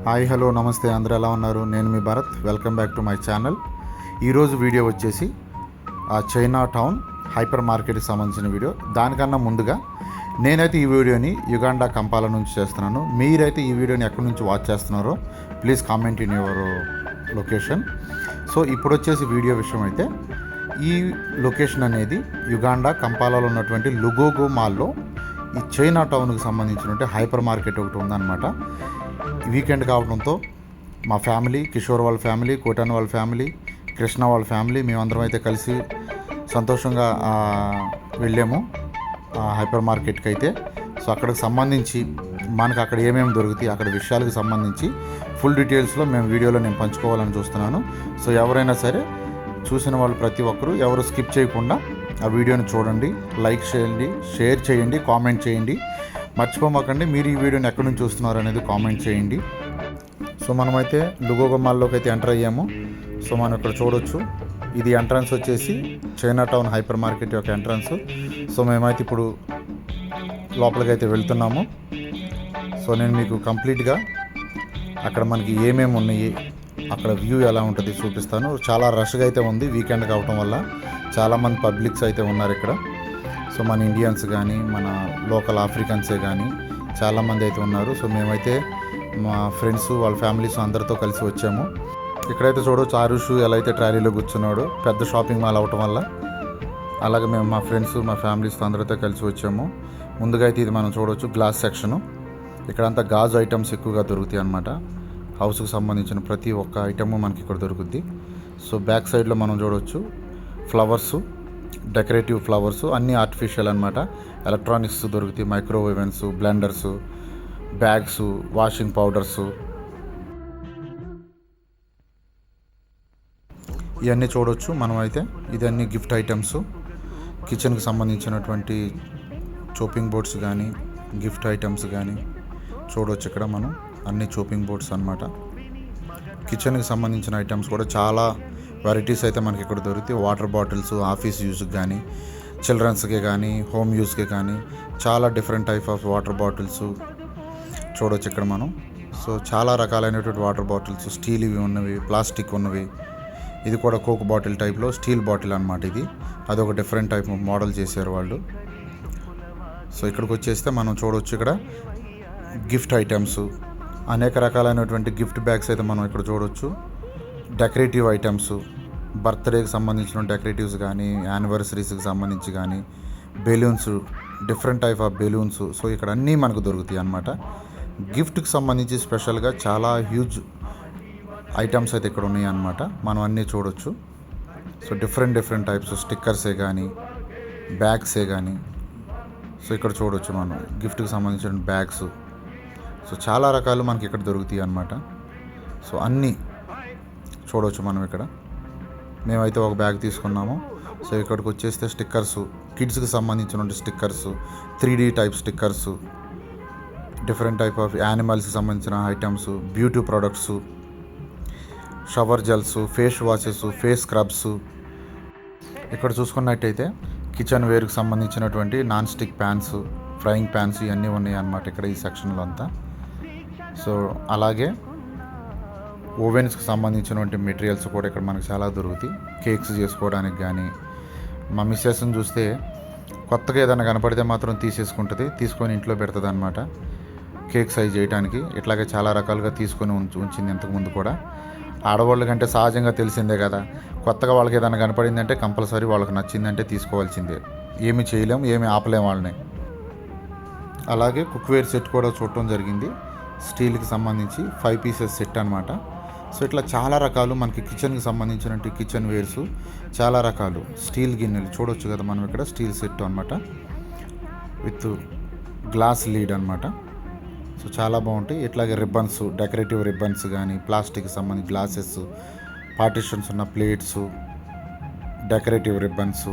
Hi hello నమస్తే, అందరూ ఎలా ఉన్నారు? నేను మీ Bharat. Welcome back to my channel. ఈరోజు వీడియో వచ్చేసి చైనా టౌన్ హైపర్ మార్కెట్కి సంబంధించిన వీడియో. దానికన్నా ముందుగా నేనైతే ఈ వీడియోని యుగాండా కంపాల నుంచి చేస్తున్నాను. మీరైతే ఈ వీడియోని ఎక్కడి నుంచి వాచ్ చేస్తున్నారో please comment in your location. So ఇప్పుడు వచ్చేసి వీడియో విషయం అయితే, ఈ లొకేషన్ అనేది యుగాండా కంపాలలో ఉన్నటువంటి లుగోగో మాల్లో ఈ చైనా టౌన్కి సంబంధించినటువంటి హైపర్ మార్కెట్ ఒకటి ఉందన్నమాట. వీకెండ్ కావడంతో మా ఫ్యామిలీ, కిషోర్ వాళ్ళ ఫ్యామిలీ, కోటాన్ వాళ్ళ ఫ్యామిలీ, కృష్ణ వాళ్ళ ఫ్యామిలీ మేమందరం అయితే కలిసి సంతోషంగా వెళ్ళాము హైపర్ మార్కెట్కి అయితే. సో అక్కడికి సంబంధించి మనకు అక్కడ ఏమేమి దొరుకుతాయి, అక్కడ విషయాలకు సంబంధించి ఫుల్ డీటెయిల్స్లో మేము వీడియోలో నేను పంచుకోవాలని చూస్తున్నాను. సో ఎవరైనా సరే చూసిన వాళ్ళు ప్రతి ఒక్కరూ ఎవరు స్కిప్ చేయకుండా ఆ వీడియోని చూడండి, లైక్ చేయండి, షేర్ చేయండి, కామెంట్ చేయండి. మర్చిపోమాకండి మీరు ఈ వీడియోని ఎక్కడి నుంచి చూస్తున్నారు అనేది కామెంట్ చేయండి. సో మనమైతే లుగోగో మాల్లోకి అయితే ఎంటర్ అయ్యాము. సో మనం ఇక్కడ చూడొచ్చు, ఇది ఎంట్రన్స్ వచ్చేసి చైనా టౌన్ హైపర్ మార్కెట్ యొక్క ఎంట్రన్స్. సో మేమైతే ఇప్పుడు లోపలికి అయితే వెళ్తున్నాము. సో నేను మీకు కంప్లీట్గా అక్కడ మనకి ఏమేమి ఉన్నాయి, అక్కడ వ్యూ ఎలా ఉంటుంది చూపిస్తాను. చాలా రష్గా అయితే ఉంది, వీకెండ్ కావటం వల్ల చాలామంది పబ్లిక్స్ అయితే ఉన్నారు ఇక్కడ. సో మన ఇండియన్స్ కానీ మన లోకల్ ఆఫ్రికన్సే కానీ చాలామంది అయితే ఉన్నారు. సో మేమైతే మా ఫ్రెండ్స్ వాళ్ళ ఫ్యామిలీస్ అందరితో కలిసి వచ్చాము. ఇక్కడైతే చూడవచ్చు ఆరుషు ఎలా అయితే ట్రాలీలో కూర్చున్నాడు, పెద్ద షాపింగ్ మాల్ అవటం వల్ల. అలాగే మేము మా ఫ్రెండ్స్ మా ఫ్యామిలీస్తో అందరితో కలిసి వచ్చాము. ముందుగా అయితే ఇది మనం చూడవచ్చు గ్లాస్ సెక్షను. ఇక్కడంతా గాజు ఐటమ్స్ ఎక్కువగా దొరుకుతాయి అన్నమాట. హౌస్కి సంబంధించిన ప్రతి ఒక్క ఐటము మనకి ఇక్కడ దొరుకుద్ది. సో బ్యాక్ సైడ్లో మనం చూడవచ్చు ఫ్లవర్సు, డెకరేటివ్ ఫ్లవర్స్, అన్నీ ఆర్టిఫిషియల్ అనమాట. ఎలక్ట్రానిక్స్ దొరుకుతాయి, మైక్రోవేవెన్స్, బ్లెండర్సు, బ్యాగ్స్, వాషింగ్ పౌడర్సు, ఇవన్నీ చూడవచ్చు మనం అయితే. ఇదన్నీ గిఫ్ట్ ఐటమ్స్, కిచెన్కి సంబంధించినటువంటి చోపింగ్ బోర్డ్స్ కానీ గిఫ్ట్ ఐటమ్స్ కానీ చూడవచ్చు ఇక్కడ మనం. అన్ని చోపింగ్ బోర్డ్స్ అనమాట. కిచెన్కి సంబంధించిన ఐటమ్స్ కూడా చాలా వెరైటీస్ అయితే మనకి ఇక్కడ దొరుకుతాయి. వాటర్ బాటిల్స్, ఆఫీస్ యూజ్కి కానీ, చిల్డ్రన్స్కి కానీ, హోమ్ యూస్కి కానీ చాలా different type of water bottles చూడవచ్చు ఇక్కడ మనం. సో చాలా రకాలైనటువంటి వాటర్ బాటిల్స్, స్టీల్ ఇవి ఉన్నవి, ప్లాస్టిక్ ఉన్నవి. ఇది కూడా కోక్ బాటిల్ టైప్లో స్టీల్ బాటిల్ అనమాట. ఇది అదొక డిఫరెంట్ టైప్ మోడల్ చేశారు వాళ్ళు. సో ఇక్కడికి వచ్చేస్తే మనం చూడవచ్చు ఇక్కడ గిఫ్ట్ ఐటమ్స్, అనేక రకాలైనటువంటి గిఫ్ట్ బ్యాగ్స్ అయితే మనం ఇక్కడ చూడవచ్చు. డెకరేటివ్ ఐటమ్స్, బర్త్డేకి సంబంధించిన డెకరేటివ్స్ కానీ, యానివర్సరీస్కి సంబంధించి కానీ, balloons, different type of balloons. So ఇక్కడ అన్నీ మనకు దొరుకుతాయి అన్నమాట. గిఫ్ట్కి సంబంధించి స్పెషల్గా చాలా హ్యూజ్ ఐటమ్స్ అయితే ఇక్కడ ఉన్నాయి అన్నమాట. మనం అన్నీ చూడవచ్చు. సో డిఫరెంట్ టైప్స్ స్టిక్కర్సే కానీ, బ్యాగ్సే కానీ. సో ఇక్కడ చూడవచ్చు మనం గిఫ్ట్కి సంబంధించిన బ్యాగ్స్. సో చాలా రకాలు మనకి ఇక్కడ దొరుకుతాయి అన్నమాట. సో అన్నీ చూడవచ్చు మనం ఇక్కడ. మేమైతే ఒక బ్యాగ్ తీసుకున్నాము. సో ఇక్కడికి వచ్చేస్తే స్టిక్కర్సు, కిడ్స్కి సంబంధించిన stickers, 3D type stickers, different type of యానిమల్స్కి సంబంధించిన items, beauty products, shower gels, face washes, face scrubs. ఇక్కడ చూసుకున్నట్టయితే కిచెన్ వేర్కి సంబంధించినటువంటి non stick pans, frying pans ఇవన్నీ ఉన్నాయి అన్నమాట ఇక్కడ ఈ సెక్షన్లో అంతా. సో అలాగే ఓవెన్స్కి సంబంధించినటువంటి మెటీరియల్స్ కూడా ఇక్కడ మనకు చాలా దొరుకుతాయి. కేక్స్ చేసుకోవడానికి కానీ, మా మిస్సెస్ని చూస్తే కొత్తగా ఏదైనా కనపడితే మాత్రం తీసేసుకుంటుంది, తీసుకొని ఇంట్లో పెడుతుంది అనమాట కేక్ సైజ్ చేయడానికి. ఇట్లాగే చాలా రకాలుగా తీసుకొని ఉంచింది ఇంతకుముందు కూడా. ఆడవాళ్ళ కంటే సహజంగా తెలిసిందే కదా, కొత్తగా వాళ్ళకి ఏదైనా కనపడిందంటే కంపల్సరీ వాళ్ళకి నచ్చిందంటే తీసుకోవాల్సిందే. ఏమి చేయలేం, ఏమి ఆపలేం వాళ్ళని. అలాగే కుక్వేర్ సెట్ కూడా చూడటం జరిగింది, స్టీల్కి సంబంధించి 5 పీసెస్ సెట్ అనమాట. సో ఇట్లా చాలా రకాలు మనకి కిచెన్కి సంబంధించినటువంటి కిచెన్ వేర్స్ చాలా రకాలు. స్టీల్ గిన్నెలు చూడవచ్చు కదా మనం ఇక్కడ, స్టీల్ సెట్ అనమాట విత్ గ్లాస్ లీడ్ అనమాట. సో చాలా బాగుంటాయి. ఇట్లాగే రిబ్బన్స్, డెకరేటివ్ రిబ్బన్స్ కానీ, ప్లాస్టిక్కి సంబంధించి గ్లాసెస్, పార్టిషన్స్ ఉన్న ప్లేట్స్, డెకరేటివ్ రిబ్బన్స్,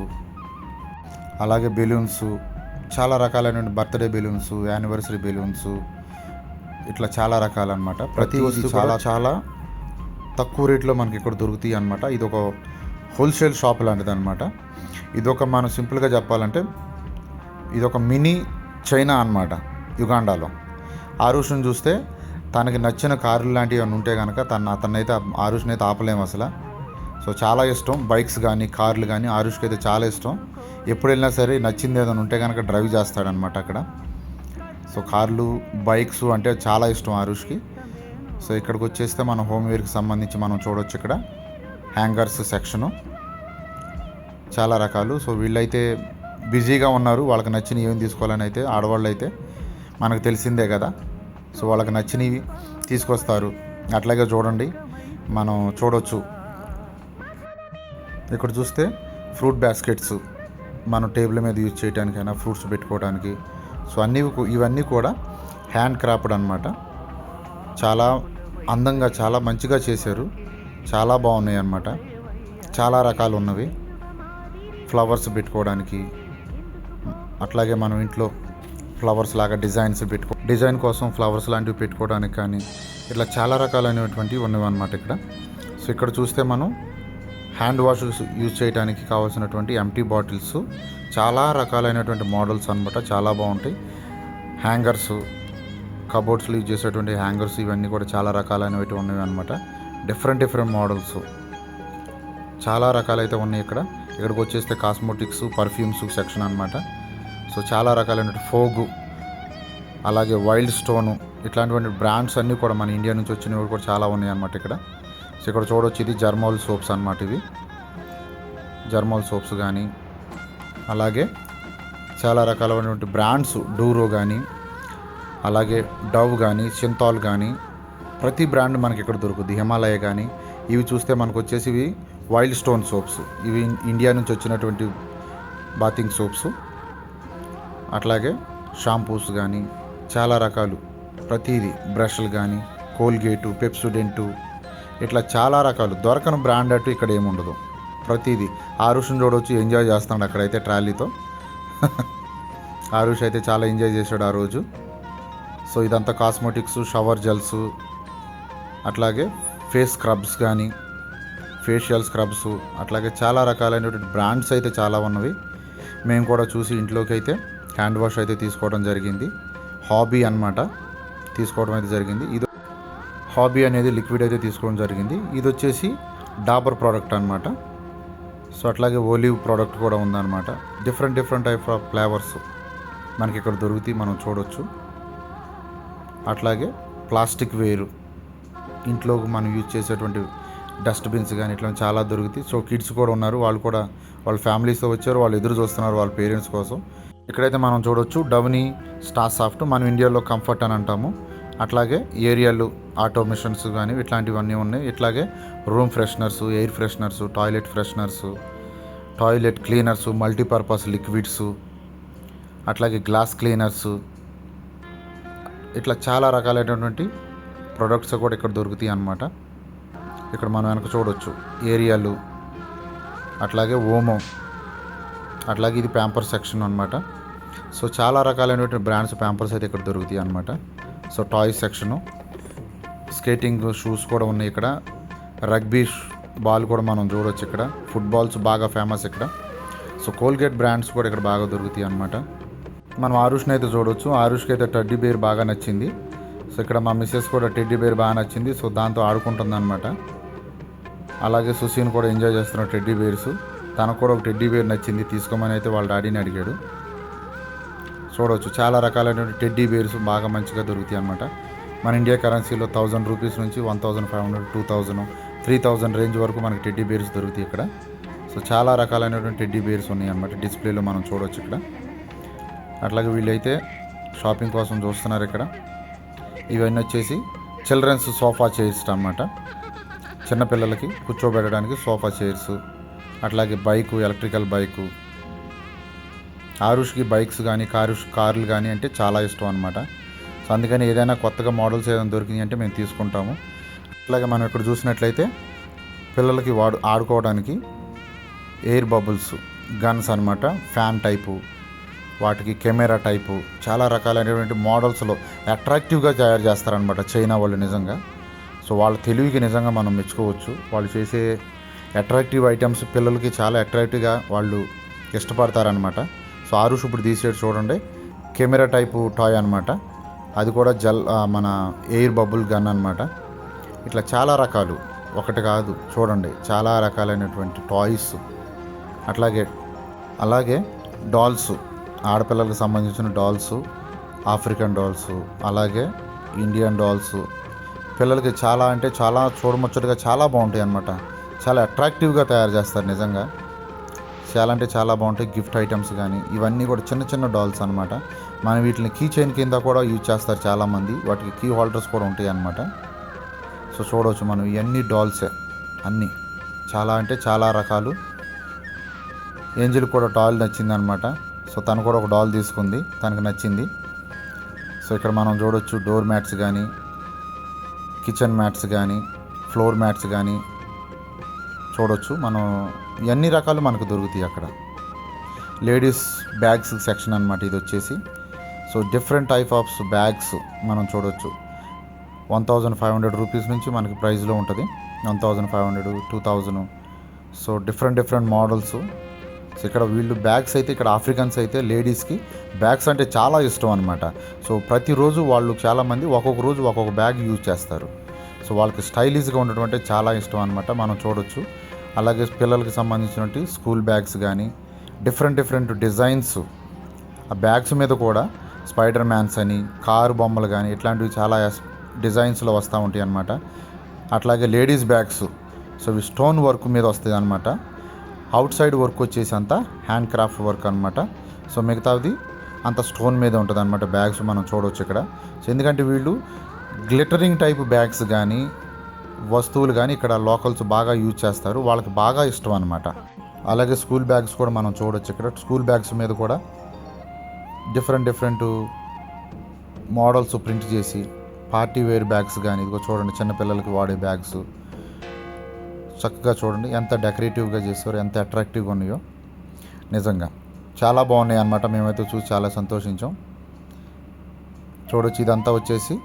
అలాగే బెలూన్స్, చాలా రకాలైన బర్త్డే బెలూన్స్, యానివర్సరీ బెలూన్స్, ఇట్లా చాలా రకాలన్నమాట. ప్రతి వస్తువు చాలా తక్కువ రేట్లో మనకి ఇక్కడ దొరుకుతాయి అన్నమాట. ఇది ఒక హోల్సేల్ షాప్ లాంటిది అనమాట. ఇదొక మనం సింపుల్గా చెప్పాలంటే ఇదొక మినీ చైనా అన్నమాట యుగాండాలో. ఆరుషుని చూస్తే తనకి నచ్చిన కార్లు లాంటివి ఏమైనా ఉంటే కనుక అతన్నైతే ఆరుష్ని అయితే ఆపలేము అసలు. సో చాలా ఇష్టం బైక్స్ కానీ కార్లు కానీ, ఆరుష్కి అయితే చాలా ఇష్టం. ఎప్పుడు వెళ్ళినా సరే నచ్చింది ఏదైనా ఉంటే కనుక డ్రైవ్ చేస్తాడనమాట అక్కడ. సో కార్లు బైక్స్ అంటే చాలా ఇష్టం ఆరుష్కి. సో ఇక్కడికి వచ్చేస్తే మన హోమ్వేర్కి సంబంధించి మనం చూడొచ్చు ఇక్కడ హ్యాంగర్స్ సెక్షను చాలా రకాలు. సో వీళ్ళైతే బిజీగా ఉన్నారు, వాళ్ళకి నచ్చినవి ఏం తీసుకోవాలని అయితే ఆడవాళ్ళు అయితే మనకు తెలిసిందే కదా. సో వాళ్ళకి నచ్చినవి తీసుకొస్తారు. అట్లాగే చూడండి మనం చూడొచ్చు ఇక్కడ చూస్తే ఫ్రూట్ బాస్కెట్స్ మనం టేబుల్ మీద యూజ్ చేయడానికైనా ఫ్రూట్స్ పెట్టుకోవడానికి. సో ఇవన్నీ కూడా హ్యాండ్ క్రాఫ్ట్ అనమాట. చాలా అందంగా చాలా మంచిగా చేశారు, చాలా బాగున్నాయి అన్నమాట. చాలా రకాలు ఉన్నవి ఫ్లవర్స్ పెట్టుకోవడానికి. అట్లాగే మనం ఇంట్లో ఫ్లవర్స్ లాగా డిజైన్ కోసం ఫ్లవర్స్ లాంటివి పెట్టుకోవడానికి కానీ ఇట్లా చాలా రకాలైనటువంటివి ఉన్నవి అన్నమాట ఇక్కడ. సో ఇక్కడ చూస్తే మనం హ్యాండ్ వాష్ యూజ్ చేయడానికి కావాల్సినటువంటి ఎంటీ బాటిల్స్ చాలా రకాలైనటువంటి మోడల్స్ అనమాట, చాలా బాగుంటాయి. హ్యాంగర్స్ కబోర్డ్స్లో యూజ్ చేసేటువంటి హ్యాంగర్స్ ఇవన్నీ కూడా చాలా రకాలైనవి ఉన్నవి అనమాట. డిఫరెంట్ మోడల్స్ చాలా రకాలైతే ఉన్నాయి ఇక్కడ. ఇక్కడికి వచ్చేస్తే కాస్మోటిక్స్ పర్ఫ్యూమ్స్ సెక్షన్ అనమాట. సో చాలా రకాలైన ఫోగు అలాగే వైల్డ్ స్టోను ఇట్లాంటివంటి బ్రాండ్స్ అన్నీ కూడా మన ఇండియా నుంచి వచ్చినవి కూడా చాలా ఉన్నాయి అన్నమాట ఇక్కడ. సో ఇక్కడ చూడవచ్చు ఇది జర్మోల్ సోప్స్ అన్నమాట. ఇవి జర్మోల్ సోప్స్ కానీ అలాగే చాలా రకాలైనటువంటి బ్రాండ్స్ డూరో కానీ అలాగే డవ్ కానీ సింతాల్ కానీ ప్రతి బ్రాండ్ మనకి ఇక్కడ దొరుకుతుంది. హిమాలయ కానీ ఇవి చూస్తే మనకు వచ్చేసి ఇవి వైల్డ్ స్టోన్ సోప్స్, ఇవి ఇండియా నుంచి వచ్చినటువంటి బాతింగ్ సోప్స్. అట్లాగే షాంపూస్ కానీ చాలా రకాలు ప్రతిదీ బ్రష్లు కానీ కోల్గేటు పెప్సోడెంటు ఇట్లా చాలా రకాలు దొరకని బ్రాండ్ అటు ఇక్కడ ఏముండదు. ప్రతిదీ ఆరుష్ని చూడవచ్చు, ఎంజాయ్ చేస్తున్నాడు అక్కడైతే ట్రాలీతో. ఆరుష్ అయితే చాలా ఎంజాయ్ చేశాడు ఆ రోజు. సో ఇదంతా కాస్మెటిక్స్ షవర్ జెల్స్ అట్లాగే ఫేస్ స్క్రబ్స్ కానీ ఫేషియల్ స్క్రబ్స్ అట్లాగే చాలా రకాలైనటువంటి బ్రాండ్స్ అయితే చాలా ఉన్నవి. మేము కూడా చూసి ఇంట్లోకి అయితే హ్యాండ్ వాష్ అయితే తీసుకోవడం జరిగింది. హాబీ అన్నమాట తీసుకోవడం అయితే జరిగింది. ఇది హాబీ అనేది లిక్విడ్ అయితే తీసుకోవడం జరిగింది. ఇది వచ్చేసి డాబర్ ప్రోడక్ట్ అనమాట. సో అట్లాగే ఓలివ్ ప్రోడక్ట్ కూడా ఉందన్నమాట. డిఫరెంట్ టైప్ ఆఫ్ ఫ్లేవర్స్ మనకి ఇక్కడ దొరుకుతాయి, మనం చూడవచ్చు. అట్లాగే ప్లాస్టిక్ వేరు ఇంట్లో మనం యూజ్ చేసేటువంటి డస్ట్బిన్స్ కానీ ఇట్లా చాలా దొరుకుతాయి. సో కిడ్స్ కూడా ఉన్నారు, వాళ్ళు కూడా వాళ్ళ ఫ్యామిలీస్తో వచ్చారు, వాళ్ళు ఎదురు చూస్తున్నారు వాళ్ళ పేరెంట్స్ కోసం. ఇక్కడైతే మనం చూడవచ్చు డవ్నీ స్టార్ సాఫ్ట్ మనం ఇండియాలో కంఫర్ట్ అని అంటాము. అట్లాగే ఏరియల్ ఆటోమేషన్స్ కానీ ఇట్లాంటివన్నీ ఉన్నాయి. ఇట్లాగే room fresheners, air fresheners, toilet fresheners, toilet cleaners, multipurpose liquids, అట్లాగే గ్లాస్ క్లీనర్స్ ఇట్లా చాలా రకాలైనటువంటి ప్రొడక్ట్స్ కూడా ఇక్కడ దొరుకుతాయి అన్నమాట. ఇక్కడ మనం వెనక చూడవచ్చు ఏరియల్ అట్లాగే ఓమో అట్లాగే ఇది ప్యాంపర్ సెక్షన్ అనమాట. సో చాలా రకాలైనటువంటి బ్రాండ్స్ ప్యాంపర్స్ అయితే ఇక్కడ దొరుకుతాయి అన్నమాట. So toys section skating shoes కూడా ఉన్నాయి ఇక్కడ. రగ్బీ బాల్ కూడా మనం చూడవచ్చు ఇక్కడ. ఫుట్బాల్స్ బాగా ఫేమస్ ఇక్కడ. సో కోల్గేట్ బ్రాండ్స్ కూడా ఇక్కడ బాగా దొరుకుతాయి అన్నమాట. మనం ఆరుష్ని అయితే చూడవచ్చు. ఆరుష్కి అయితే టెడ్డీ బేర్ బాగా నచ్చింది. సో ఇక్కడ మా మిస్సెస్ కూడా టెడ్డీ బేర్ బాగా నచ్చింది. సో దాంతో ఆడుకుంటుంది అనమాట. అలాగే సుసీన్ కూడా ఎంజాయ్ చేస్తున్న టెడ్డీ బేర్స్. తనకు కూడా ఒక టెడ్డీ బేర్ నచ్చింది, తీసుకోమని అయితే వాళ్ళ డాడీని అడిగాడు. చూడవచ్చు చాలా రకాలైనటువంటి టెడ్డీ బేర్స్ బాగా మంచిగా దొరుకుతాయి అన్నమాట. మన ఇండియా కరెన్సీలో 1000 రూపీస్ నుంచి 1500, 2000, 3000 రేంజ్ వరకు మనకి టెడ్డీ బేర్స్ దొరుకుతాయి ఇక్కడ. సో చాలా రకాలైనటువంటి టెడ్డీ బేర్స్ ఉన్నాయి అన్నమాట. డిస్ప్లేలో మనం చూడవచ్చు ఇక్కడ. అట్లాగే వీళ్ళైతే షాపింగ్ కోసం చూస్తున్నారు ఇక్కడ. ఇవన్నీ వచ్చేసి చిల్డ్రన్స్ సోఫా చైర్స్ అన్నమాట. చిన్నపిల్లలకి కూర్చోబెట్టడానికి సోఫా చైర్స్. అట్లాగే బైకు, ఎలక్ట్రికల్ బైకు. ఆరుష్కి బైక్స్ కానీ కార్లు కానీ అంటే చాలా ఇష్టం అనమాట. సో అందుకని ఏదైనా కొత్తగా మోడల్స్ ఏదైనా దొరికినాయి అంటే మేము తీసుకుంటాము. అట్లాగే మనం ఇక్కడ చూసినట్లయితే పిల్లలకి ఆడుకోవడానికి ఎయిర్ బబుల్స్ గన్స్ అనమాట. ఫ్యాన్ టైపు, వాటికి కెమెరా టైపు చాలా రకాలైనటువంటి మోడల్స్లో అట్రాక్టివ్గా తయారు చేస్తారనమాట చైనా వాళ్ళు నిజంగా. సో వాళ్ళ తెలివికి నిజంగా మనం మెచ్చుకోవచ్చు. వాళ్ళు చేసే అట్రాక్టివ్ ఐటమ్స్ పిల్లలకి చాలా అట్రాక్టివ్గా వాళ్ళు ఇష్టపడతారనమాట. సో ఆరుష్ ఇప్పుడు తీసేది చూడండి కెమెరా టైపు టాయ్ అనమాట. అది కూడా మన ఎయిర్ బబుల్ గన్ అనమాట. ఇట్లా చాలా రకాలు, ఒకటి కాదు చూడండి, చాలా రకాలైనటువంటి టాయ్స్. అలాగే డాల్స్, ఆడపిల్లలకు సంబంధించిన డాల్స్, ఆఫ్రికన్ డాల్స్, అలాగే ఇండియన్ డాల్స్. పిల్లలకి చాలా అంటే చాలా చూడముచ్చటగా చాలా బాగుంటాయి అన్నమాట. చాలా అట్రాక్టివ్గా తయారు చేస్తారు నిజంగా. చాలా అంటే చాలా బాగుంటాయి. గిఫ్ట్ ఐటమ్స్ కానీ ఇవన్నీ కూడా చిన్న చిన్న డాల్స్ అనమాట. మనం వీటిని కీ చైన్ కింద కూడా యూజ్ చేస్తారు చాలామంది. వాటికి కీ హోల్డర్స్ కూడా ఉంటాయి అన్నమాట. సో చూడవచ్చు మనం ఇవన్నీ డాల్సే అన్నీ, చాలా అంటే చాలా రకాలు. ఏంజిల్ కూడా డాల్ నచ్చింది అనమాట. సో తను కూడా ఒక డాల్ తీసుకుంది, తనకు నచ్చింది. సో ఇక్కడ మనం చూడవచ్చు డోర్ మ్యాట్స్ కానీ, కిచెన్ మ్యాట్స్ కానీ, ఫ్లోర్ మ్యాట్స్ కానీ చూడవచ్చు మనం. ఇవన్నీ రకాలు మనకు దొరుకుతాయి అక్కడ. లేడీస్ బ్యాగ్స్ సెక్షన్ అనమాట ఇది వచ్చేసి. So different type of bags మనం చూడవచ్చు. 1500 రూపీస్ నుంచి మనకి ప్రైస్లో ఉంటుంది. 1500, 2000. So different models. సో ఇక్కడ వీళ్ళు బ్యాగ్స్ అయితే, ఇక్కడ ఆఫ్రికన్స్ అయితే లేడీస్కి బ్యాగ్స్ అంటే చాలా ఇష్టం అనమాట. సో ప్రతిరోజు వాళ్ళు చాలామంది ఒక్కొక్క రోజు ఒక్కొక్క బ్యాగ్ యూజ్ చేస్తారు. సో వాళ్ళకి స్టైలిష్గా ఉండటం అంటే చాలా ఇష్టం అనమాట, మనం చూడొచ్చు. అలాగే పిల్లలకి సంబంధించినటువంటి స్కూల్ బ్యాగ్స్ కానీ డిఫరెంట్ డిజైన్స్. ఆ బ్యాగ్స్ మీద కూడా స్పైడర్ మ్యాన్స్ అని, కారు బొమ్మలు కానీ ఇట్లాంటివి చాలా డిజైన్స్లో వస్తూ ఉంటాయి అన్నమాట. అట్లాగే లేడీస్ బ్యాగ్స్, సో ఇవి స్టోన్ వర్క్ మీద వస్తుంది అనమాట. అవుట్ సైడ్ వర్క్ వచ్చేసి అంతా హ్యాండ్ క్రాఫ్ట్ వర్క్ అనమాట. సో మిగతాది అంత స్టోన్ మీద ఉంటుంది అనమాట బ్యాగ్స్ మనం చూడవచ్చు ఇక్కడ. సో ఎందుకంటే వీళ్ళు గ్లిటరింగ్ టైప్ బ్యాగ్స్ కానీ వస్తువులు కానీ ఇక్కడ లోకల్స్ బాగా యూజ్ చేస్తారు, వాళ్ళకి బాగా ఇష్టం అనమాట. అలాగే స్కూల్ బ్యాగ్స్ కూడా మనం చూడవచ్చు ఇక్కడ. స్కూల్ బ్యాగ్స్ మీద కూడా డిఫరెంట్ మోడల్స్ ప్రింట్ చేసి పార్టీ వేర్ బ్యాగ్స్ కానీ, ఇదిగో చూడండి చిన్నపిల్లలకి వాడే బ్యాగ్స్ చక్కగా చూడండి ఎంత డెకరేటివ్గా చేస్తారో, ఎంత అట్రాక్టివ్గా ఉన్నాయో. నిజంగా చాలా బాగున్నాయి అన్నమాట. మేమైతే చూసి చాలా సంతోషించాం. చూడొచ్చు ఇదంతా వచ్చేసి,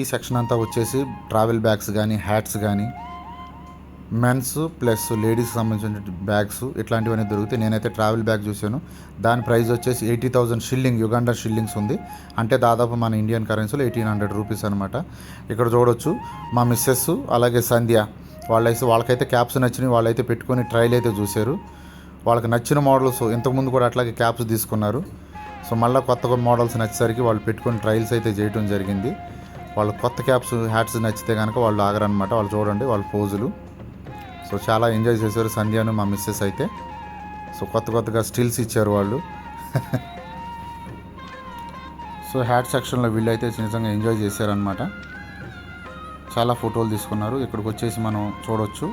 ఈ సెక్షన్ అంతా వచ్చేసి ట్రావెల్ బ్యాగ్స్ కానీ, హ్యాట్స్ కానీ, మెన్స్ ప్లస్ లేడీస్కి సంబంధించిన బ్యాగ్స్ ఇట్లాంటివన్నీ దొరుకుతాయి. నేనైతే ట్రావెల్ బ్యాగ్ చూశాను. దాని ప్రైస్ వచ్చేసి 80,000 షిల్లింగ్, యుగాండా షిల్లింగ్స్ ఉంది. అంటే దాదాపు మన ఇండియన్ కరెన్సీలో 1800 రూపీస్ అనమాట. ఇక్కడ చూడొచ్చు మా మిస్సెస్ అలాగే సంధ్య వాళ్ళకైతే క్యాప్స్ నచ్చినాయి. వాళ్ళైతే పెట్టుకొని ట్రైల్ అయితే చూశారు. వాళ్ళకి నచ్చిన మోడల్స్ ఇంతకుముందు కూడా అట్లాగే క్యాప్స్ తీసుకున్నారు. సో మళ్ళీ కొత్త మోడల్స్ నచ్చేసరికి వాళ్ళు పెట్టుకొని ట్రయల్స్ అయితే చేయడం జరిగింది. వాళ్ళు కొత్త క్యాప్స్ హ్యాట్స్ నచ్చితే కనుక వాళ్ళు ఆగరనమాట. వాళ్ళు చూడండి వాళ్ళ పోజులు. సో చాలా ఎంజాయ్ చేశారు సంధ్యాను మా మిస్సెస్ అయితే. సో కొత్తగా స్టిల్స్ ఇచ్చారు వాళ్ళు. సో హ్యాట్ సెక్షన్లో వీళ్ళు అయితే నిజంగా ఎంజాయ్ చేశారనమాట. చాలా ఫోటోలు తీసుకున్నారు. ఇక్కడికి వచ్చేసి మనం చూడవచ్చు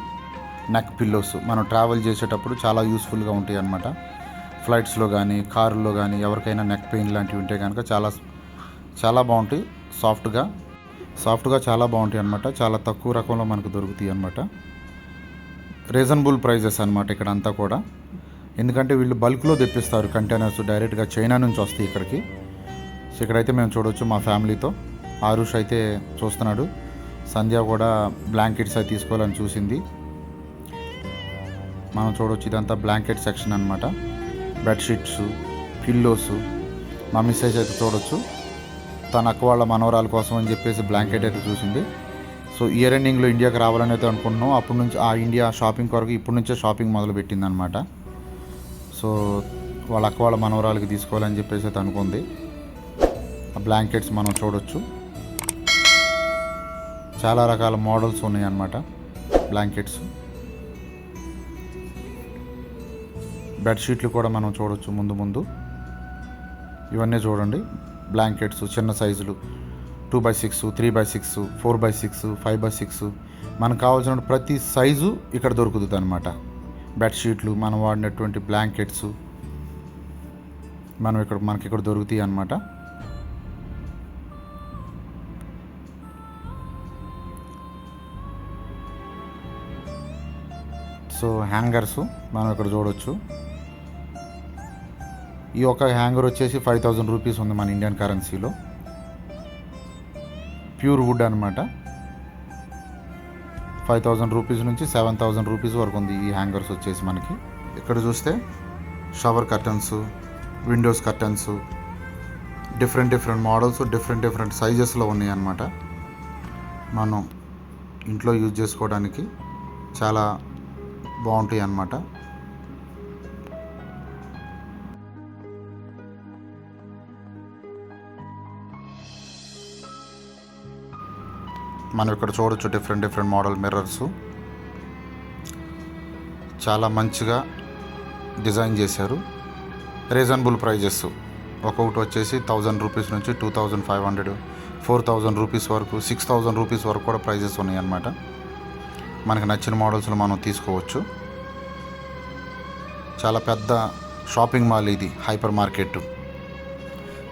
నెక్ పిల్లోస్. మనం ట్రావెల్ చేసేటప్పుడు చాలా యూస్ఫుల్గా ఉంటాయి అన్నమాట. ఫ్లైట్స్లో కానీ, కారుల్లో కానీ ఎవరికైనా నెక్ పెయిన్ లాంటివి ఉంటే కనుక చాలా బాగుంటాయి. సాఫ్ట్గా చాలా బాగుంటాయి అన్నమాట. చాలా తక్కువ రకంలో మనకు దొరుకుతాయి అన్నమాట. రీజనబుల్ ప్రైజెస్ అనమాట ఇక్కడ అంతా కూడా. ఎందుకంటే వీళ్ళు బల్క్లో తెప్పిస్తారు కంటైనర్స్, డైరెక్ట్గా చైనా నుంచి వస్తాయి ఇక్కడికి. సో ఇక్కడైతే మేము చూడవచ్చు మా ఫ్యామిలీతో. ఆరుష్ అయితే చూస్తున్నాడు. సంధ్య కూడా బ్లాంకెట్స్ అయితే తీసుకోవాలని చూసింది. మనం చూడవచ్చు ఇదంతా బ్లాంకెట్ సెక్షన్ అనమాట. Bedsheets, pillows. మా మిస్సెస్ అయితే చూడవచ్చు తన అక్క వాళ్ళ మనవరాల కోసం అని చెప్పేసి బ్లాంకెట్ అయితే చూసింది. సో ఇయర్ ఎండింగ్లో ఇండియాకి రావాలని అయితే అనుకుంటున్నాం. అప్పటి నుంచి ఆ ఇండియా షాపింగ్ కొరకు ఇప్పటి నుంచే షాపింగ్ మొదలు పెట్టిందనమాట. సో వాళ్ళ అక్క వాళ్ళ మనవరాలకి తీసుకోవాలని చెప్పేసి అయితే అనుకుంది. ఆ బ్లాంకెట్స్ మనం చూడవచ్చు చాలా రకాల మోడల్స్ ఉన్నాయి అన్నమాట బ్లాంకెట్స్. బెడ్షీట్లు కూడా మనం చూడవచ్చు ముందు. ఇవన్నీ చూడండి బ్లాంకెట్స్ చిన్న సైజులు 2x6, 3x6, 4x6, 5x6 మనకు కావాల్సిన ప్రతి సైజు ఇక్కడ దొరుకుతుంది అనమాట. బెడ్షీట్లు, మనం వాడినటువంటి బ్లాంకెట్స్ మనకి ఇక్కడ దొరుకుతాయి అన్నమాట. సో హ్యాంగర్స్ మనం ఇక్కడ చూడవచ్చు. ఈ ఒక హ్యాంగర్ వచ్చేసి 5000 రూపీస్ ఉంది మన ఇండియన్ కరెన్సీలో. ప్యూర్ వుడ్ అనమాట. 5000 రూపీస్ నుంచి 7000 రూపీస్ వరకు ఉంది ఈ హ్యాంగర్స్ వచ్చేసి మనకి. ఇక్కడ చూస్తే shower curtains, windows curtains, different models, different సైజెస్లో ఉన్నాయి అన్నమాట. మనం ఇంట్లో యూజ్ చేసుకోవడానికి చాలా బాగుంటాయి అన్నమాట. మనం ఇక్కడ చూడొచ్చు డిఫరెంట్ మోడల్ మిర్రర్స్. చాలా మంచిగా డిజైన్ చేశారు. Reasonable prices. ఒక్కొక్కటి వచ్చేసి 1000 రూపీస్ నుంచి 2500, 4000 రూపీస్ వరకు, 6000 రూపీస్ వరకు కూడా ప్రైజెస్ ఉన్నాయి అన్నమాట. మనకు నచ్చిన మోడల్స్లో మనం తీసుకోవచ్చు. చాలా పెద్ద షాపింగ్ మాల్ ఇది, హైపర్ మార్కెట్.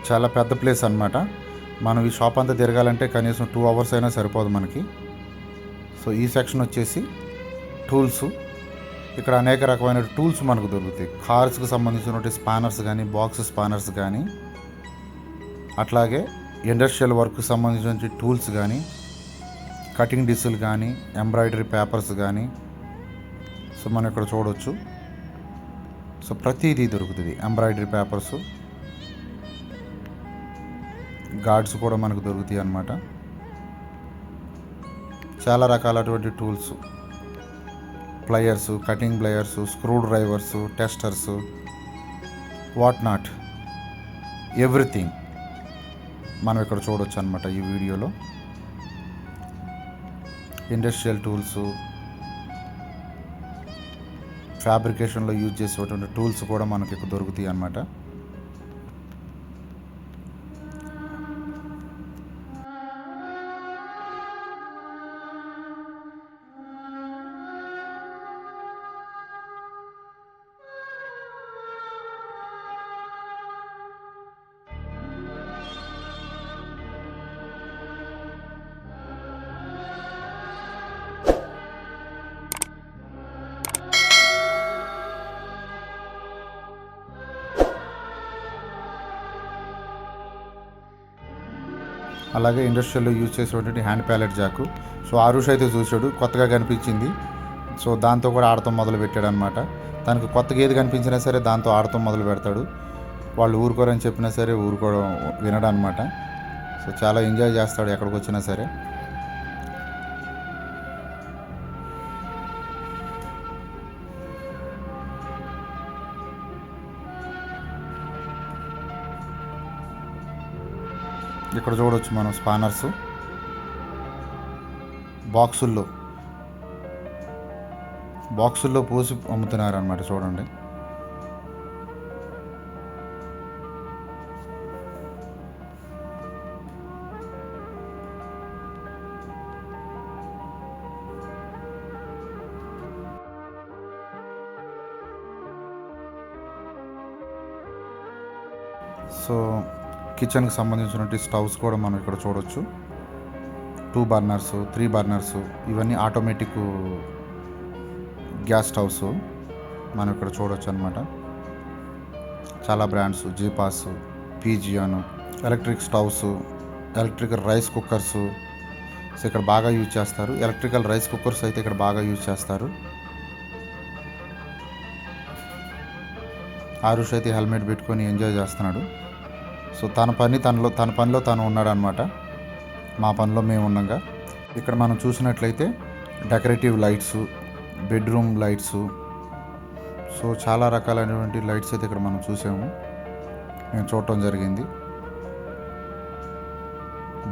చాలా పెద్ద ప్లేస్ అన్నమాట. మనం ఈ షాప్ అంతా తిరగాలంటే కనీసం 2 hours అయినా సరిపోదు మనకి. సో ఈ సెక్షన్ వచ్చేసి టూల్స్. ఇక్కడ అనేక రకమైన టూల్స్ మనకు దొరుకుతాయి. కార్స్కి సంబంధించినటువంటి స్పానర్స్ కానీ, బాక్స్ స్పానర్స్ కానీ, అట్లాగే ఇండస్ట్రియల్ వర్క్కి సంబంధించిన టూల్స్ కానీ, కటింగ్ డిస్సులు కానీ, ఎంబ్రాయిడరీ పేపర్స్ కానీ. సో మనం ఇక్కడ చూడవచ్చు. సో ప్రతిదీ దొరుకుతుంది. ఎంబ్రాయిడరీ పేపర్స్, గార్డ్స్ కూడా మనకు దొరుకుతాయి అన్నమాట. చాలా రకాలటువంటి tools, pliers, cutting pliers, screw drivers, testers, what not, everything మనం ఇక్కడ చూడవచ్చు అన్నమాట ఈ వీడియోలో. ఇండస్ట్రియల్ టూల్స్, ఫ్యాబ్రికేషన్లో యూజ్ చేసేటువంటి టూల్స్ కూడా మనకి ఇక్కడ దొరుకుతాయి అన్నమాట. అలాగే ఇండస్ట్రియల్లో యూజ్ చేసేటువంటి hand pallet jack. So Arush అయితే చూశాడు, కొత్తగా కనిపించింది. సో దాంతో కూడా ఆడటం మొదలు పెట్టాడు అనమాట. తనకు కొత్తగా ఏది కనిపించినా సరే దాంతో ఆడటం మొదలు పెడతాడు. వాళ్ళు ఊరుకోరని చెప్పినా సరే ఊరుకోవడం వినడం అనమాట. సో చాలా ఎంజాయ్ చేస్తాడు ఎక్కడికి వచ్చినా సరే. ఇక్కడ చూడవచ్చు మనం స్పానర్స్ బాక్సుల్లో పోసి అమ్ముతున్నారు అన్నమాట. చూడండి. సో కిచెన్కి సంబంధించినటువంటి స్టవ్స్ కూడా మనం ఇక్కడ చూడవచ్చు. 2 బర్నర్స్, 3 బర్నర్స్, ఇవన్నీ ఆటోమేటిక్ గ్యాస్ స్టవ్స్ మనం ఇక్కడ చూడవచ్చు అనమాట. చాలా brands, Geepas, Pigeon, electric stoves, electrical rice cookers. So ఇక్కడ బాగా యూజ్ చేస్తారు. ఎలక్ట్రికల్ రైస్ కుక్కర్స్ అయితే ఇక్కడ బాగా యూజ్ చేస్తారు. ఆరుష్ అయితే హెల్మెట్ పెట్టుకొని ఎంజాయ్ చేస్తున్నాడు. సో తన పనిలో తను ఉన్నాడు అనమాట. మా పనిలో మేము ఉన్నాగా. ఇక్కడ మనం చూసినట్లయితే decorative lights, bedroom lights. So చాలా రకాలైనటువంటి లైట్స్ అయితే ఇక్కడ మనం మేము చూడటం జరిగింది.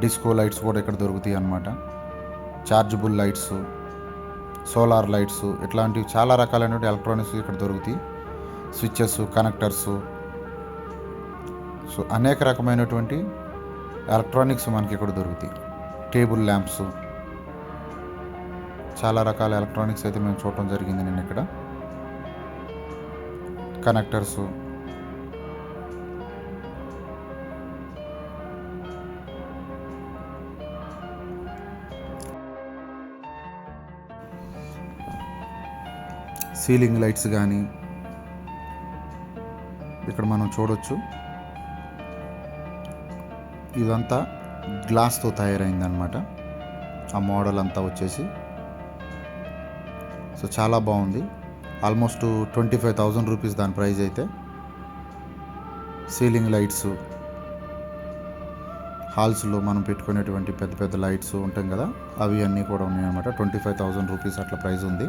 డిస్కో లైట్స్ కూడా ఇక్కడ దొరుకుతాయి అన్నమాట. చార్జబుల్ లైట్స్, సోలార్ లైట్స్, ఇట్లాంటివి చాలా రకాలైనటువంటి ఎలక్ట్రానిక్స్ ఇక్కడ దొరుకుతాయి. Switches, connectors. సో అనేక రకమైనటువంటి ఎలక్ట్రానిక్స్ మనకి ఇక్కడ దొరుకుతాయి. టేబుల్ ల్యాంప్స్, చాలా రకాల ఎలక్ట్రానిక్స్ అయితే మేము చూడటం జరిగింది నేను ఇక్కడ. కనెక్టర్స్, సీలింగ్ లైట్స్ కానీ ఇక్కడ మనం చూడొచ్చు. ఇదంతా గ్లాస్తో తయారైందనమాట. ఆ మోడల్ అంతా వచ్చేసి సో చాలా బాగుంది. ఆల్మోస్ట్ 25,000 రూపీస్ దాని ప్రైస్ అయితే. సీలింగ్ లైట్స్, హాల్స్లో మనం పెట్టుకునేటువంటి పెద్ద పెద్ద లైట్స్ ఉంటాం కదా, అవి అన్నీ కూడా ఉన్నాయన్నమాట. 25,000 రూపీస్ అట్లా ప్రైస్ ఉంది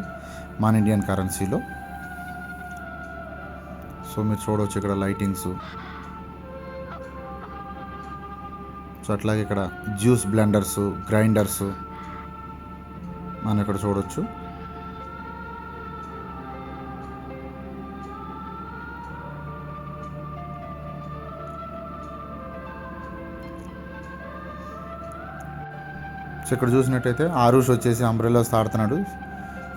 మన ఇండియన్ కరెన్సీలో. సో మీరు చూడవచ్చు ఇక్కడ లైటింగ్స్. సో అట్లాగే ఇక్కడ జ్యూస్ బ్లెండర్స్, గ్రైండర్స్ మనం ఇక్కడ చూడవచ్చు. సో ఇక్కడ చూసినట్టయితే ఆరుష్ వచ్చేసి అంబ్రెల్లాస్ తాడుతున్నాడు.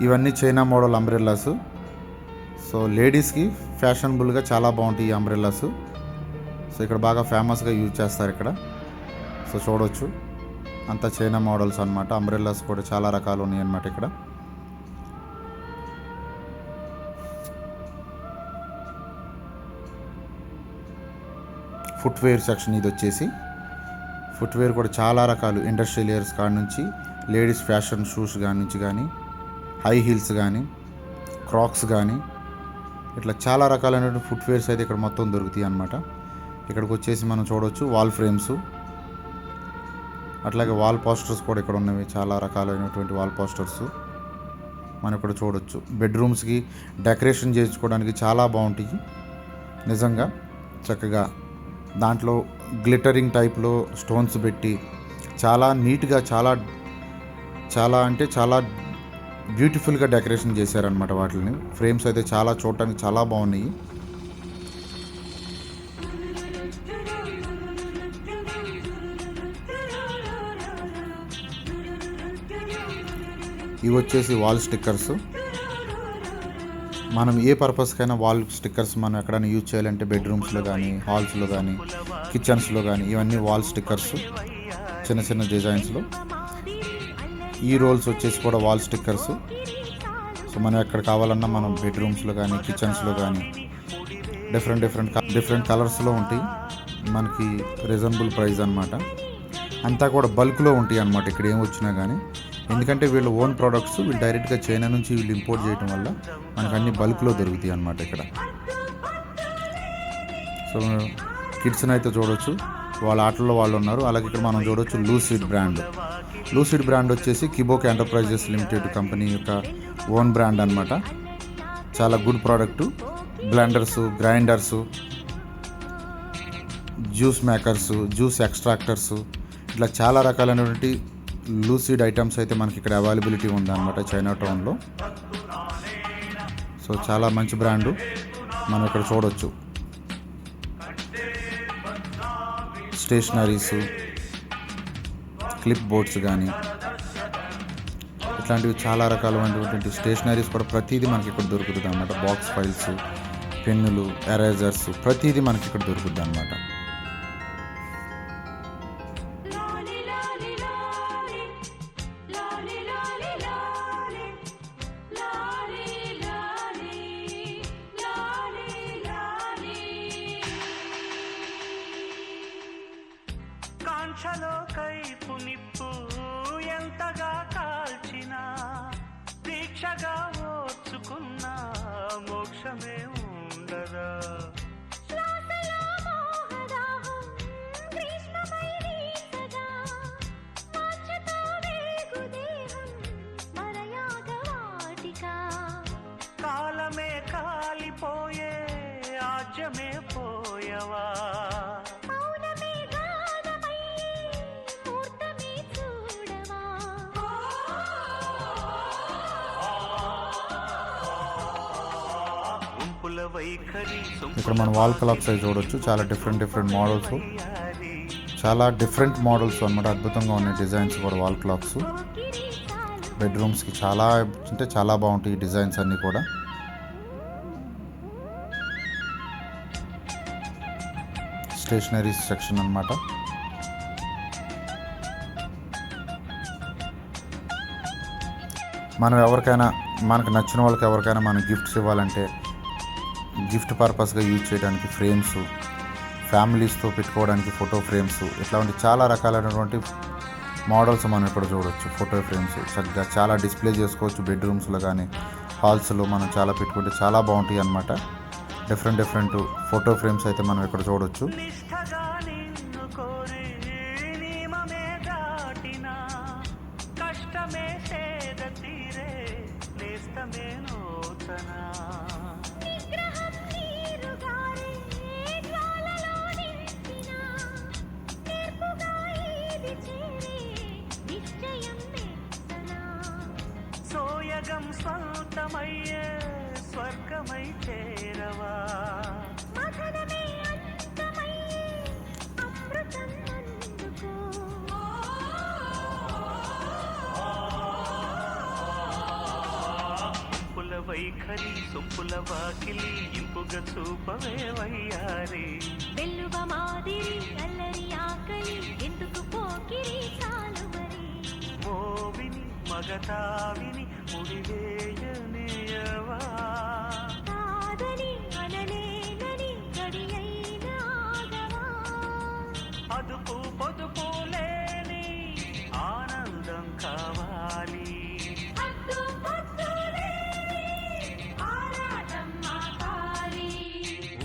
ఇవన్నీ చైనా మోడల్ అంబ్రెల్లాస్. సో లేడీస్కి ఫ్యాషనబుల్గా చాలా బాగుంటాయి ఈ అంబ్రెల్లాస్. సో ఇక్కడ బాగా ఫేమస్గా యూజ్ చేస్తారు ఇక్కడ. సో చూడవచ్చు అంతా చైనా మోడల్స్ అనమాట. అంబ్రెల్లాస్ కూడా చాలా రకాలు ఉన్నాయి అన్నమాట ఇక్కడ. ఫుట్వేర్ సెక్షన్ ఇది వచ్చేసి. ఫుట్వేర్ కూడా చాలా రకాలు, ఇండస్ట్రియల్ ఇయర్స్ కాడ నుంచి లేడీస్ ఫ్యాషన్ షూస్ కాడి నుంచి కానీ, హై హీల్స్ కానీ, క్రాక్స్ కానీ, ఇట్లా చాలా రకాలైనటువంటి ఫుట్వేర్స్ అయితే ఇక్కడ మొత్తం దొరుకుతాయి అన్నమాట. ఇక్కడికి వచ్చేసి మనం చూడవచ్చు వాల్ ఫ్రేమ్స్, అట్లాగే వాల్ పోస్టర్స్ కూడా ఇక్కడ ఉన్నవి. చాలా రకాలైనటువంటి వాల్ పోస్టర్స్ మనం ఇక్కడ చూడవచ్చు. బెడ్రూమ్స్కి డెకరేషన్ చేసుకోవడానికి చాలా బాగుంటాయి నిజంగా. చక్కగా దాంట్లో గ్లిటరింగ్ టైప్లో స్టోన్స్ పెట్టి చాలా నీట్గా, చాలా అంటే చాలా బ్యూటిఫుల్గా డెకరేషన్ చేశారనమాట వాటిని. ఫ్రేమ్స్ అయితే చాలా చూడటానికి చాలా బాగున్నాయి. ఇవి వచ్చేసి వాల్ స్టిక్కర్స్. మనం ఏ పర్పస్కైనా వాల్ స్టిక్కర్స్ మనం ఎక్కడైనా యూజ్ చేయాలంటే బెడ్రూమ్స్లో కానీ, హాల్స్లో కానీ, కిచెన్స్లో కానీ, ఇవన్నీ వాల్ స్టిక్కర్స్ చిన్న చిన్న డిజైన్స్లో. ఈ రోల్స్ వచ్చేసి కూడా వాల్ స్టిక్కర్స్. సో మనం ఎక్కడ కావాలన్నా మనం బెడ్రూమ్స్లో కానీ, కిచెన్స్లో కానీ డిఫరెంట్ కలర్స్లో ఉంటాయి. మనకి రీజనబుల్ ప్రైస్ అనమాట. అంతా కూడా బల్క్లో ఉంటాయి అన్నమాట ఇక్కడ ఏం వచ్చినా కానీ. ఎందుకంటే వీళ్ళ ఓన్ ప్రోడక్ట్స్ వీళ్ళు డైరెక్ట్గా చైనా నుంచి వీళ్ళు ఇంపోర్ట్ చేయడం వల్ల మనకు అన్ని బల్క్లో దొరుకుతాయి అన్నమాట ఇక్కడ. సో కిడ్స్ని అయితే చూడవచ్చు, వాళ్ళ ఆటల్లో వాళ్ళు ఉన్నారు. అలాగే ఇక్కడ మనం చూడవచ్చు లూసిడ్ బ్రాండ్. లూసిడ్ బ్రాండ్ వచ్చేసి కిబోక్ ఎంటర్ప్రైజెస్ లిమిటెడ్ కంపెనీ యొక్క ఓన్ బ్రాండ్ అనమాట. చాలా good product. Blenders, grinders, juice makers, juice extractors, ఇట్లా చాలా రకాలైనటువంటి లూసిడ్ ఐటమ్స్ అయితే మనకి ఇక్కడ అవైలబిలిటీ ఉందన్నమాట చైనా టౌన్లో. సో చాలా మంచి బ్రాండు మనం ఇక్కడ చూడవచ్చు. స్టేషనరీస్, క్లిప్ బోర్డ్స్ కానీ ఇట్లాంటివి చాలా రకాలైనటువంటి స్టేషనరీస్ కూడా ప్రతిదీ మనకి ఇక్కడ దొరుకుతుంది అన్నమాట. బాక్స్ ఫైల్స్, పెన్నులు, ఎరేజర్స్ ప్రతిదీ మనకి ఇక్కడ దొరుకుతుంది అన్నమాట. కాంక్షలో కైపు నిప్పు ఎంతగా కాల్చినా, దీక్షగా ఓర్చుకున్న మోక్షమే ఉండదా. కాలమే కాలిపోయే ఆజ్యమే పోయవా. ఇక్కడ మనం వాల్ క్లాక్స్ అవి చూడవచ్చు. చాలా డిఫరెంట్ మోడల్స్, చాలా డిఫరెంట్ మోడల్స్ అన్నమాట. అద్భుతంగా ఉన్నాయి డిజైన్స్ కూడా వాల్ క్లాక్స్. బెడ్రూమ్స్కి చాలా అంటే చాలా బాగుంటాయి ఈ డిజైన్స్ అన్నీ కూడా. స్టేషనరీ సెక్షన్ అన్నమాట. మనం ఎవరికైనా, మనకు నచ్చిన వాళ్ళకి ఎవరికైనా మనం గిఫ్ట్స్ ఇవ్వాలంటే గిఫ్ట్ పర్పస్గా యూజ్ చేయడానికి ఫ్రేమ్స్, ఫ్యామిలీస్తో పెట్టుకోవడానికి ఫోటో ఫ్రేమ్స్, ఇట్లాంటి చాలా రకాలైనటువంటి మోడల్స్ మనం ఇక్కడ చూడవచ్చు. ఫోటో ఫ్రేమ్స్ చక్కగా చాలా డిస్ప్లే చేసుకోవచ్చు బెడ్రూమ్స్లో కానీ, హాల్స్లో మనం చాలా పెట్టుకుంటే చాలా బాగుంటాయి అన్నమాట. డిఫరెంట్ ఫోటో ఫ్రేమ్స్ అయితే మనం ఇక్కడ చూడవచ్చు. సైతమే నోచనా నిగ్రహం నీరుగారే జ్వాలలో నిలిచినా నేర్పుగా ఇది చేరే నిశ్చయం నేర్చనా సోయగం స్వంతమయ్యే స్వర్గమై చేరవా మథనమే అంతమయ్యే అమృతం అందుకో ఇంపుల వైఖరి సొంపుల వాకిలి ఇంపుగా చూపవే వయ్యారి వెల్లువ మాదిరి అల్లరి ఆకలి ఎందుకు పోకిరి చాలు మరి మోవిని మగతావిని ముడివేయనేయవా కాదని అనలేనని గడియైన ఆగవా అదుపు పొదుపు లేని ఆనందం కావాలి హద్దు పొద్దు లేని ఆరాటం ఆపాలి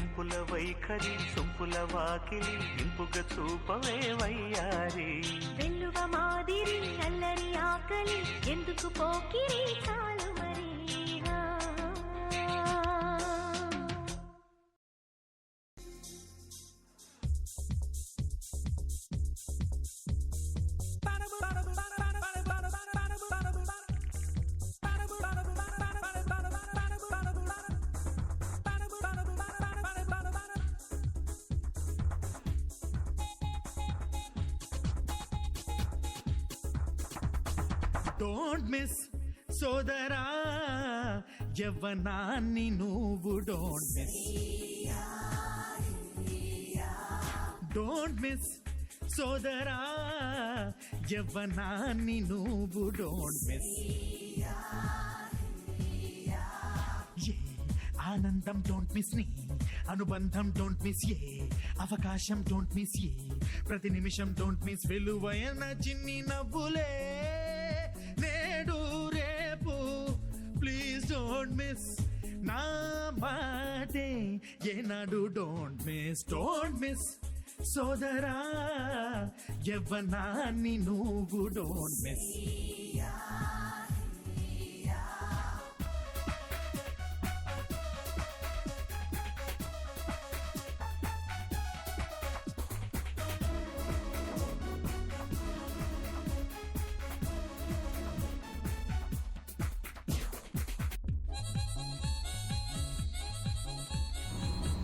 ఉంపుల వైఖరి సొంపుల వాకిలి ఇంపుగా చూపవే వయ్యారి వెల్లువ మాదిరి అల్లరి ఆకలి ఎందుకు పోకిరి చాలు మరి డోంట్ మిస్ సోదరా యవ్వనాన్ని నువ్వు డోంట్ మిస్ డోంట్ మిస్ సోదరా యవ్వనాన్ని నువ్వు డోంట్ మిస్ ఏ ఆనందం డోంట్ మిస్ ని అనుబంధం డోంట్ మిస్ ఏ అవకాశం డోంట్ మిస్ ఏ ప్రతి నిమిషం డోంట్ మిస్ విలువైన చిన్ని నవ్వులే నేడు రేపు ప్లీజ్ డోంట్ మిస్ నా మాటే ఏనాడు డోంట్ మిస్ సోదరా యవ్వనాన్ని నువ్వు డోంట్ మిస్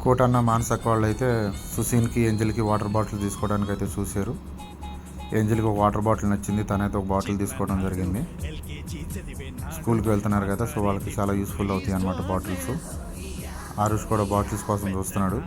కోటన్న మానసక్ వాళ్ళు అయితే సుసీన్కి ఏంజల్కి వాటర్ బాటిల్ తీసుకోవడానికి అయితే చూశారు. ఏంజల్కి ఒక వాటర్ బాటిల్ నచ్చింది, తనైతే ఒక బాటిల్ తీసుకోవడం జరిగింది. స్కూల్కి వెళ్తున్నారు కదా, సో వాళ్ళకి చాలా యూస్ఫుల్ అవుతాయి అన్నమాట బాటిల్స్. ఆరుష్ కూడా బాటిల్స్ కోసం చూస్తున్నాడు.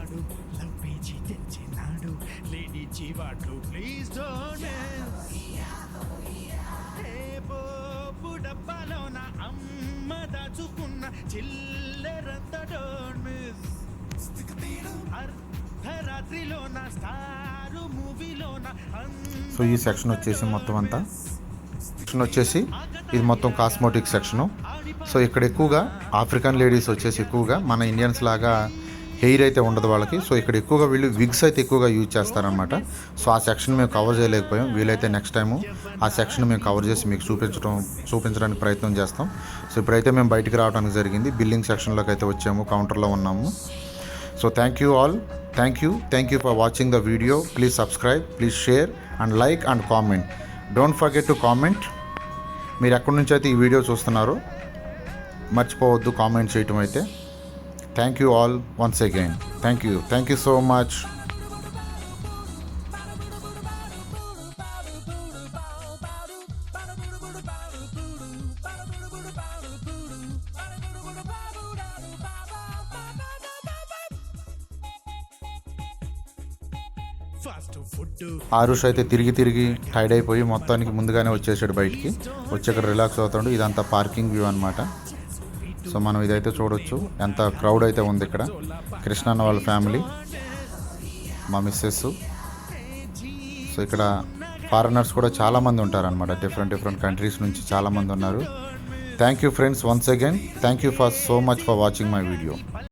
సో ఈ సెక్షన్ వచ్చేసి మొత్తం అంతా ఇది మొత్తం కాస్మోటిక్ సెక్షను. సో ఇక్కడ ఎక్కువగా ఆఫ్రికన్ లేడీస్ వచ్చేసి ఎక్కువగా మన ఇండియన్స్ లాగా హెయిర్ అయితే ఉండదు వాళ్ళకి. సో ఇక్కడ ఎక్కువగా వీళ్ళు విగ్స్ అయితే ఎక్కువగా యూజ్ చేస్తారనమాట. సో ఆ సెక్షన్ మేము కవర్ చేయలేకపోయాం. వీలైతే నెక్స్ట్ టైము ఆ సెక్షన్ మేము కవర్ చేసి మీకు చూపించడానికి ప్రయత్నం చేస్తాం. సో ఇప్పుడైతే మేము బయటికి రావడానికి జరిగింది. బిల్లింగ్ సెక్షన్లోకి అయితే వచ్చాము, కౌంటర్లో ఉన్నాము. So thank you all, thank you for watching the video. Please subscribe, please share and like and comment. Don't forget to comment. మీరు ఎక్కడి నుంచి అయితే ఈ వీడియో చూస్తున్నారో మర్చిపోవద్దు కామెంట్ చేయటం అయితే. Thank you all once again. Thank you so much. Aarush అయితే తిరిగి టైర్డ్ అయిపోయి మొత్తానికి ముందుగానే వచ్చేసాడు బయటికి. వచ్చి అక్కడ రిలాక్స్ అవుతాడు. ఇదంతా పార్కింగ్ వ్యూ అనమాట. సో మనం ఇదైతే చూడొచ్చు ఎంత క్రౌడ్ అయితే ఉంది ఇక్కడ. కృష్ణ అన్న వాళ్ళ ఫ్యామిలీ, మా మిస్సెస్. సో ఇక్కడ ఫారినర్స్ కూడా చాలామంది ఉంటారనమాట. డిఫరెంట్ కంట్రీస్ నుంచి చాలామంది ఉన్నారు. Thank you friends once again. Thank you for so much for watching my video.